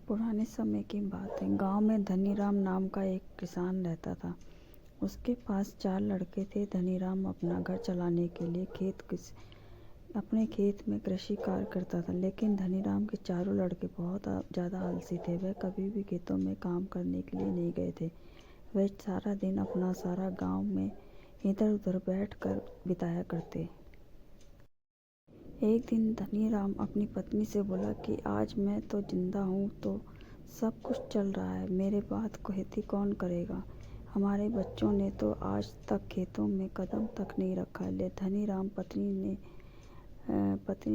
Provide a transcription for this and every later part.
पुराने समय की बात है। गांव में धनीराम नाम का एक किसान रहता था। उसके पास 4 लड़के थे। धनीराम अपना घर चलाने के लिए अपने खेत में कृषि कार्य करता था, लेकिन धनीराम के चारों लड़के बहुत ज़्यादा आलसी थे। वह कभी भी खेतों में काम करने के लिए नहीं गए थे। वह सारा दिन अपना सारा गांव में इधर उधर बैठ कर बिताया करते। एक दिन धनीराम अपनी पत्नी से बोला कि आज मैं तो जिंदा हूँ तो सब कुछ चल रहा है, मेरे बाद खेती कौन करेगा? हमारे बच्चों ने तो आज तक खेतों में कदम तक नहीं रखा। ले धनीराम पत्नी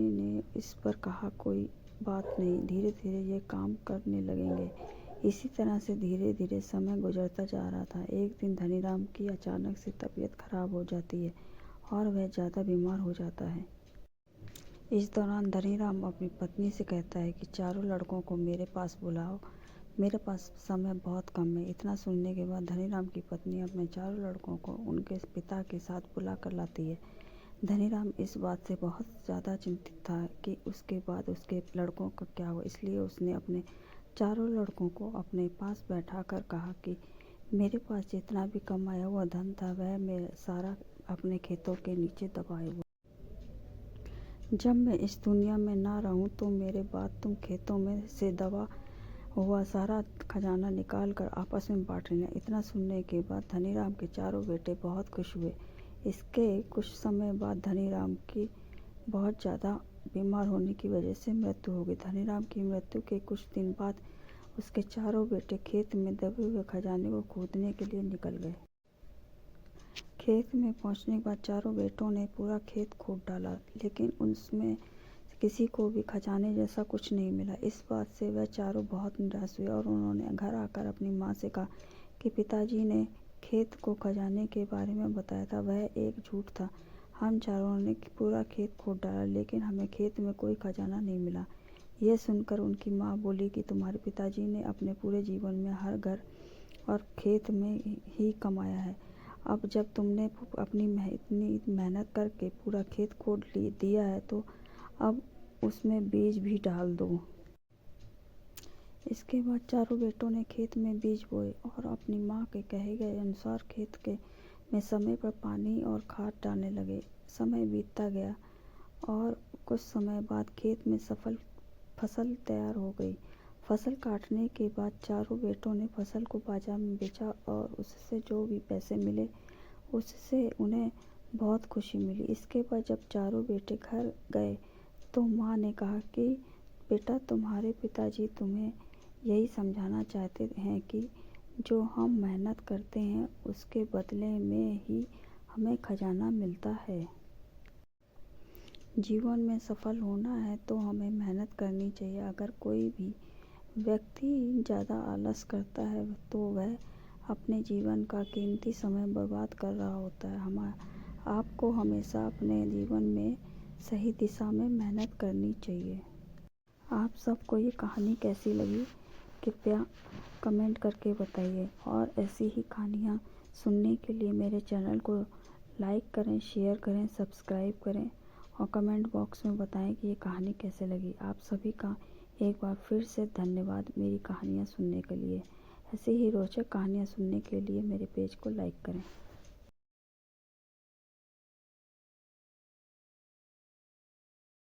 ने इस पर कहा, कोई बात नहीं, धीरे धीरे ये काम करने लगेंगे। इसी तरह से धीरे धीरे समय गुजरता जा रहा था। एक दिन धनीराम की अचानक से तबीयत खराब हो जाती है और वह ज़्यादा बीमार हो जाता है। इस दौरान धनीराम अपनी पत्नी से कहता है कि चारों लड़कों को मेरे पास बुलाओ, मेरे पास समय बहुत कम है। इतना सुनने के बाद धनीराम की पत्नी अपने चारों लड़कों को उनके पिता के साथ बुला कर लाती है। धनीराम इस बात से बहुत ज़्यादा चिंतित था कि उसके बाद उसके लड़कों का क्या हुआ, इसलिए उसने अपने चारों लड़कों को अपने पास बैठा कर कहा कि मेरे पास जितना भी कमाया हुआ धन था वह मैं सारा अपने खेतों के नीचे दबाए हुआ। जब मैं इस दुनिया में ना रहूं तो मेरे बाद तुम खेतों में से दबा हुआ सारा खजाना निकाल कर आपस में बांट लेना। इतना सुनने के बाद धनीराम के चारों बेटे बहुत खुश हुए। इसके कुछ समय बाद धनीराम की बहुत ज़्यादा बीमार होने की वजह से मृत्यु हो गई। धनीराम की मृत्यु के कुछ दिन बाद उसके चारों बेटे खेत में दबे हुए खजाने को खोदने के लिए निकल गए। खेत में पहुंचने के बाद चारों बेटों ने पूरा खेत खोद डाला, लेकिन उसमें किसी को भी खजाने जैसा कुछ नहीं मिला। इस बात से वह चारों बहुत निराश हुए और उन्होंने घर आकर अपनी माँ से कहा कि पिताजी ने खेत को खजाने के बारे में बताया था, वह एक झूठ था। हम चारों ने पूरा खेत खोद डाला, लेकिन हमें खेत में कोई खजाना नहीं मिला। यह सुनकर उनकी माँ बोली कि तुम्हारे पिताजी ने अपने पूरे जीवन में हर घर और खेत में ही कमाया है। अब जब तुमने अपनी इतनी मेहनत करके पूरा खेत खोद दिया है तो अब उसमें बीज भी डाल दो। इसके बाद चारों बेटों ने खेत में बीज बोए और अपनी माँ के कहे गए अनुसार खेत में समय पर पानी और खाद डालने लगे। समय बीतता गया और कुछ समय बाद खेत में फसल तैयार हो गई। फसल काटने के बाद चारों बेटों ने फसल को बाजार में बेचा और उससे जो भी पैसे मिले उससे उन्हें बहुत खुशी मिली। इसके बाद जब चारों बेटे घर गए तो माँ ने कहा कि बेटा, तुम्हारे पिताजी तुम्हें यही समझाना चाहते हैं कि जो हम मेहनत करते हैं उसके बदले में ही हमें खजाना मिलता है। जीवन में सफल होना है तो हमें मेहनत करनी चाहिए। अगर कोई भी व्यक्ति ज़्यादा आलस करता है तो वह अपने जीवन का कीमती समय बर्बाद कर रहा होता है। आपको हमेशा अपने जीवन में सही दिशा में मेहनत करनी चाहिए। आप सबको ये कहानी कैसी लगी कृपया कमेंट करके बताइए, और ऐसी ही कहानियाँ सुनने के लिए मेरे चैनल को लाइक करें, शेयर करें, सब्सक्राइब करें और कमेंट बॉक्स में बताएं कि ये कहानी कैसे लगी। आप सभी का एक बार फिर से धन्यवाद मेरी कहानियाँ सुनने के लिए। ऐसे ही रोचक कहानियाँ सुनने के लिए मेरे पेज को लाइक करें।